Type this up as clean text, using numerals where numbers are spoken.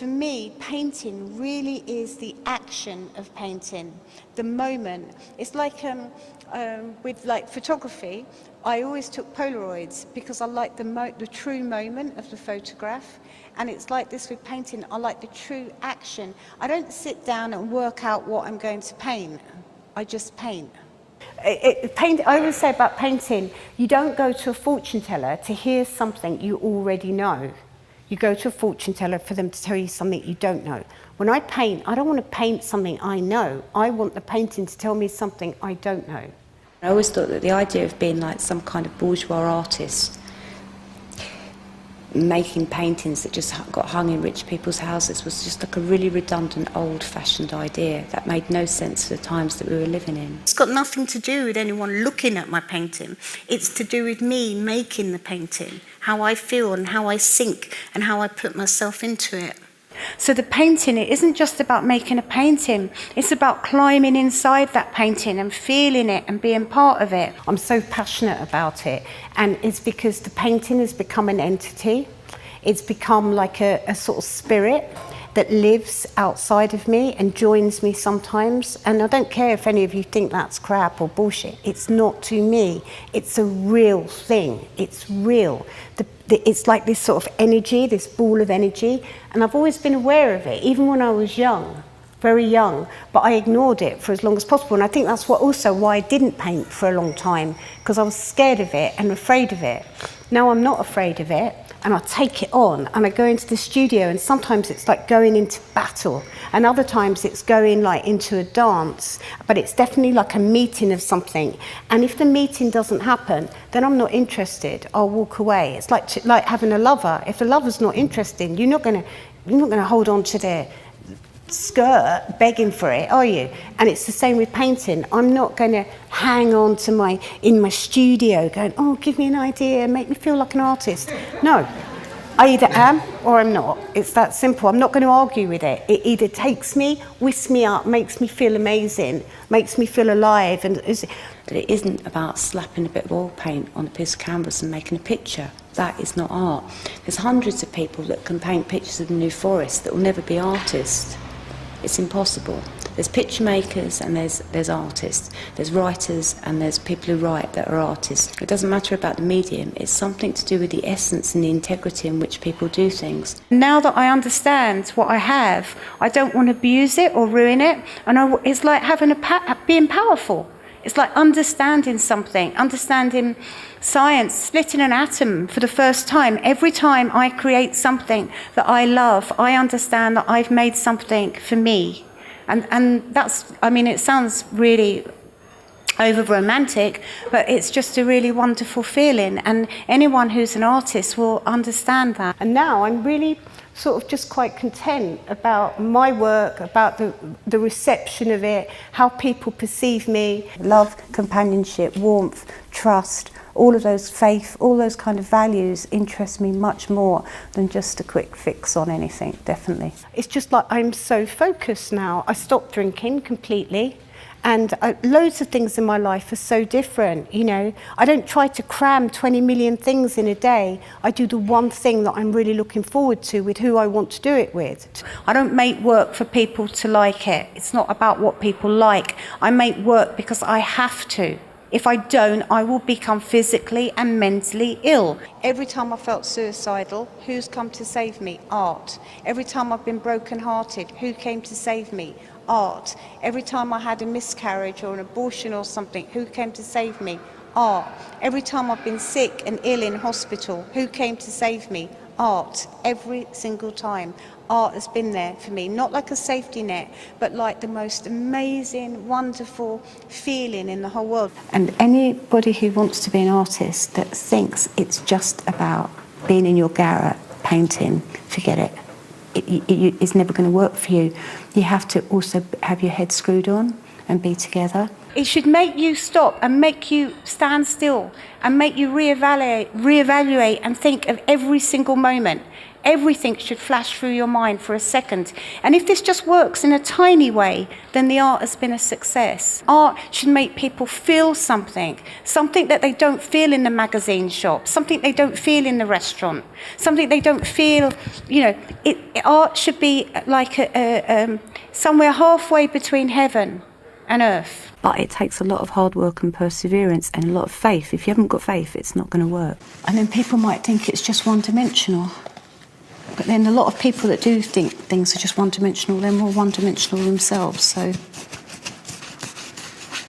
For me, painting really is the action of painting, the moment. It's like with photography, I always took Polaroids because I like the true moment of the photograph. And it's like this with painting, I like the true action. I don't sit down and work out what I'm going to paint, I just paint. I always say about painting, you don't go to a fortune teller to hear something you already know. You go to a fortune teller for them to tell you something you don't know. When I paint, I don't want to paint something I know. I want the painting to tell me something I don't know. I always thought that the idea of being like some kind of bourgeois artist, making paintings that just got hung in rich people's houses, was just like a really redundant, old-fashioned idea that made no sense for the times that we were living in. It's got nothing to do with anyone looking at my painting. It's to do with me making the painting, how I feel and how I think and how I put myself into it. So the painting, it isn't just about making a painting, it's about climbing inside that painting and feeling it and being part of it. I'm so passionate about it, and it's because the painting has become an entity. It's become like a sort of spirit that lives outside of me and joins me sometimes. And I don't care if any of you think that's crap or bullshit. It's not to me. It's a real thing. It's real. It's like this sort of energy, this ball of energy. And I've always been aware of it, even when I was young, very young. But I ignored it for as long as possible. And I think that's why I didn't paint for a long time, because I was scared of it and afraid of it. Now I'm not afraid of it. And I take it on and I go into the studio, and sometimes it's like going into battle, and other times it's going like into a dance, but it's definitely like a meeting of something. And if the meeting doesn't happen, then I'm not interested. I'll walk away. It's like having a lover. If the lover's not interested, you're not going to hold on to their skirt begging for it, are you? And it's the same with painting. I'm not going to hang on to in my studio going, oh, give me an idea, make me feel like an artist. No, I either am or I'm not. It's that simple. I'm not going to argue with it. It either takes me, whisks me up, makes me feel amazing, makes me feel alive. And But it isn't about slapping a bit of oil paint on a piece of canvas and making a picture. That is not art. There's hundreds of people that can paint pictures of the New Forest that will never be artists. It's impossible. There's picture makers and there's artists. There's writers and there's people who write that are artists. It doesn't matter about the medium. It's something to do with the essence and the integrity in which people do things. Now that I understand what I have, I don't want to abuse it or ruin it. And it's like being powerful. It's like understanding something, understanding science, splitting an atom for the first time. Every time I create something that I love, I understand that I've made something for me. And that's, I mean, it sounds really over-romantic, but it's just a really wonderful feeling. And anyone who's an artist will understand that. And now I'm really sort of just quite content about my work, about the reception of it, how people perceive me. Love, companionship, warmth, trust, all of those, faith, all those kind of values interest me much more than just a quick fix on anything, definitely. It's just like I'm so focused now. I stopped drinking completely. And loads of things in my life are so different, you know. I don't try to cram 20 million things in a day. I do the one thing that I'm really looking forward to with who I want to do it with. I don't make work for people to like it. It's not about what people like. I make work because I have to. If I don't, I will become physically and mentally ill. Every time I felt suicidal, who's come to save me? Art. Every time I've been broken-hearted, who came to save me? Art. Every time I had a miscarriage or an abortion or something, who came to save me? Art. Every time I've been sick and ill in hospital, who came to save me? Art. Every single time. Art has been there for me, not like a safety net, but like the most amazing, wonderful feeling in the whole world. And anybody who wants to be an artist that thinks it's just about being in your garret painting, forget it. It's never going to work for you. You have to also have your head screwed on and be together. It should make you stop and make you stand still and make you reevaluate and think of every single moment. Everything should flash through your mind for a second. And if this just works in a tiny way, then the art has been a success. Art should make people feel something that they don't feel in the magazine shop, something they don't feel in the restaurant, something they don't feel, art should be like somewhere halfway between heaven and earth. But it takes a lot of hard work and perseverance and a lot of faith. If you haven't got faith, it's not going to work. And then people might think it's just one-dimensional. But then a lot of people that do think things are just one-dimensional, they're more one-dimensional themselves. So